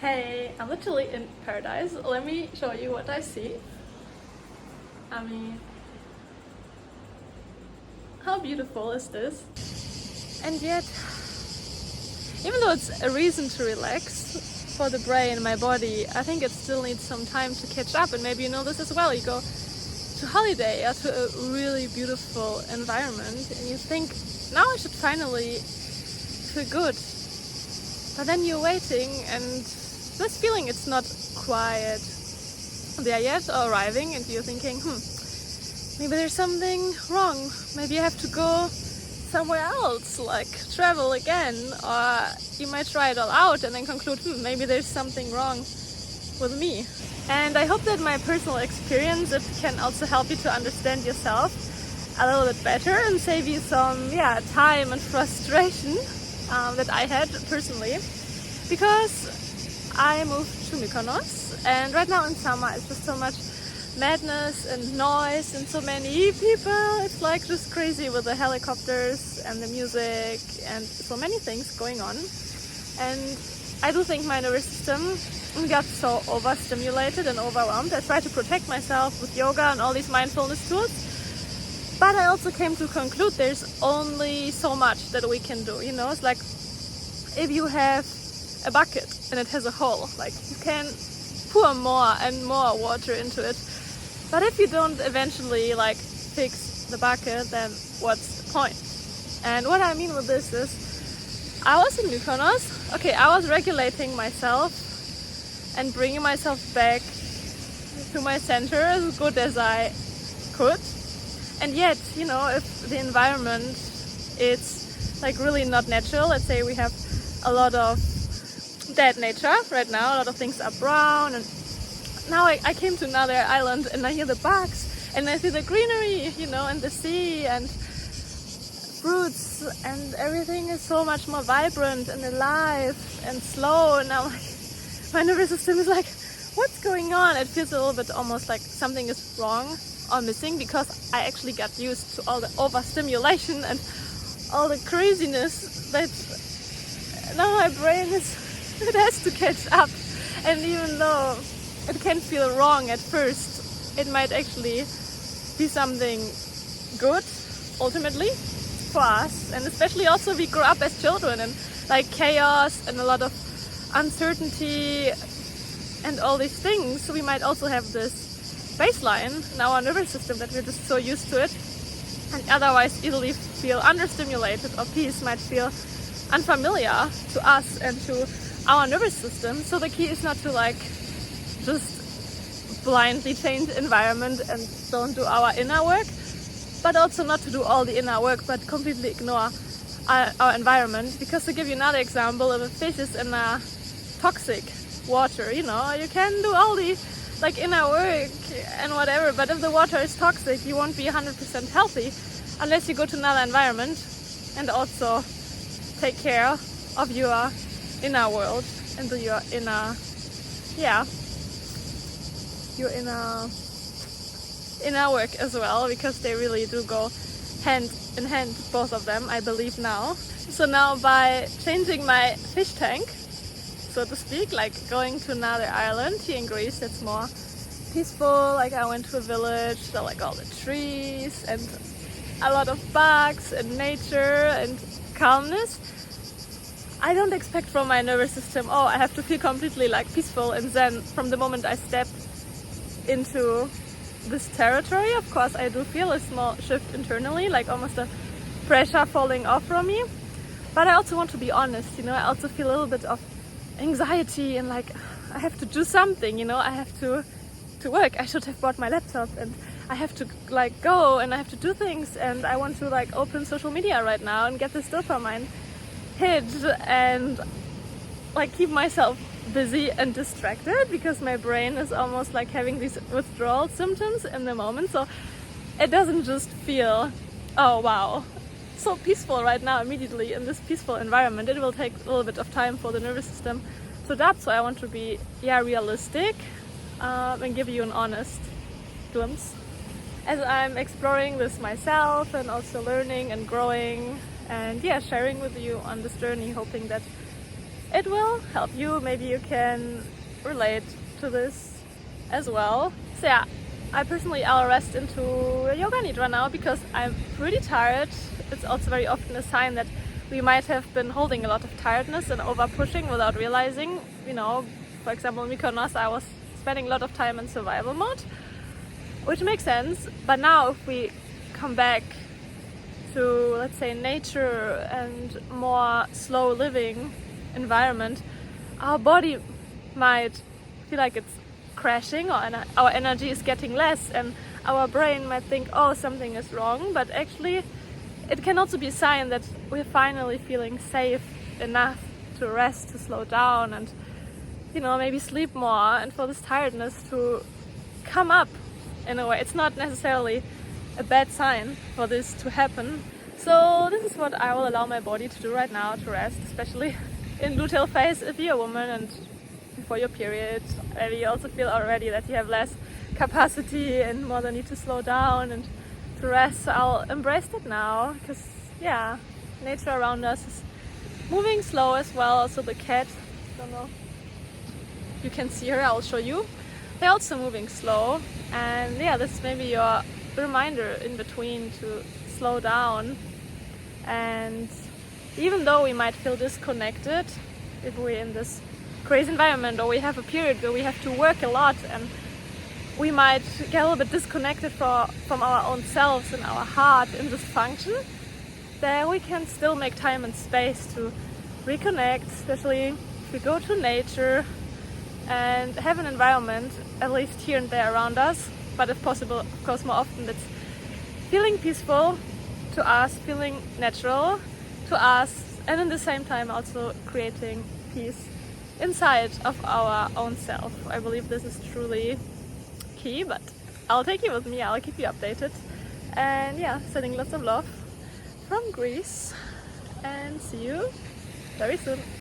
Hey, I'm literally in paradise. Let me show you what I see. I mean, how beautiful is this? And yet, even though it's a reason to relax for the brain, my body, I think it still needs some time to catch up. And maybe you know this as well. You go to holiday or to a really beautiful environment and you think, now I should finally feel good. But then you're waiting and this feeling it's not quiet there yet or arriving, and you're thinking, maybe there's something wrong. Maybe I have to go somewhere else, like travel again, or you might try it all out and then conclude, maybe there's something wrong with me. And I hope that my personal experience, it can also help you to understand yourself a little bit better and save you some time and frustration that I had personally, because I moved to Mykonos, and right now in summer it's just so much madness and noise and so many people. It's like just crazy with the helicopters and the music and so many things going on. And I do think my nervous system got so overstimulated and overwhelmed. I tried to protect myself with yoga and all these mindfulness tools, but I also came to conclude there's only so much that we can do. You know, it's like if you have a bucket and it has a hole, like you can pour more and more water into it, but if you don't eventually like fix the bucket, then what's the point? And what I mean with this is, I was in Mykonos, I was regulating myself and bringing myself back to my center as good as I could, and yet, you know, if the environment it's like really not natural, let's say we have a lot of dead nature right now, a lot of things are brown, and now I came to another island and I hear the bugs and I see the greenery, you know, and the sea and fruits, and everything is so much more vibrant and alive and slow, and now my nervous system is like, what's going on? It feels a little bit almost like something is wrong or missing, because I actually got used to all the overstimulation and all the craziness that now my brain it has to catch up. And even though it can feel wrong at first, it might actually be something good ultimately for us. And especially also we grow up as children and like chaos and a lot of uncertainty and all these things, so we might also have this baseline in our nervous system that we're just so used to it, and otherwise easily feel understimulated, or peace might feel unfamiliar to us and to our nervous system. So the key is not to like just blindly change environment and don't do our inner work, but also not to do all the inner work but completely ignore our environment. Because to give you another example, if a fish is in a toxic water, you know, you can do all the like inner work and whatever, but if the water is toxic, you won't be 100% healthy unless you go to another environment and also take care of your inner world and do your inner work as well, because they really do go hand in hand, both of them, I believe now. So now by changing my fish tank, so to speak, like going to another island here in Greece that's more peaceful, like I went to a village, so like all the trees and a lot of bugs and nature and calmness, I don't expect from my nervous system, I have to feel completely like peaceful and zen from the moment I step into this territory. Of course, I do feel a small shift internally, like almost a pressure falling off from me. But I also want to be honest, you know, I also feel a little bit of anxiety and like I have to do something, you know, I have to work. I should have bought my laptop and I have to like go and I have to do things, and I want to like open social media right now and get this dopamine hit and like keep myself busy and distracted, because my brain is almost like having these withdrawal symptoms in the moment. So it doesn't just feel, oh wow, so peaceful right now immediately in this peaceful environment. It will take a little bit of time for the nervous system to adapt. So I want to be realistic and give you an honest glimpse as I'm exploring this myself and also learning and growing and sharing with you on this journey, hoping that it will help you. Maybe you can relate to this as well. So yeah, I'll rest into yoga nidra now because I'm pretty tired. It's also very often a sign that we might have been holding a lot of tiredness and over pushing without realizing. For example, in Mykonos, I was spending a lot of time in survival mode, which makes sense. But now if we come back to, let's say, nature and more slow living environment, our body might feel like it's crashing, or our energy is getting less, and our brain might think, oh, something is wrong. But actually it can also be a sign that we're finally feeling safe enough to rest, to slow down, and maybe sleep more, and for this tiredness to come up in a way. It's not necessarily a bad sign for this to happen. So this is what I will allow my body to do right now, to rest, especially in luteal phase if you're a woman and before your period. Maybe you also feel already that you have less capacity and more the need to slow down and to rest. So I'll embrace that now, because nature around us is moving slow as well. Also the cat, don't know, you can see her, I'll show you. They're also moving slow, and this is maybe your reminder in between to slow down. And even though we might feel disconnected if we're in this crazy environment, or we have a period where we have to work a lot, and we might get a little bit disconnected from our own selves and our heart in this function, then we can still make time and space to reconnect, especially if we go to nature and have an environment, at least here and there around us, but if possible, of course, more often, that's feeling peaceful to us, feeling natural to us, and at the same time also creating peace inside of our own self. I believe this is truly key, but I'll take you with me, I'll keep you updated. And sending lots of love from Greece, and see you very soon.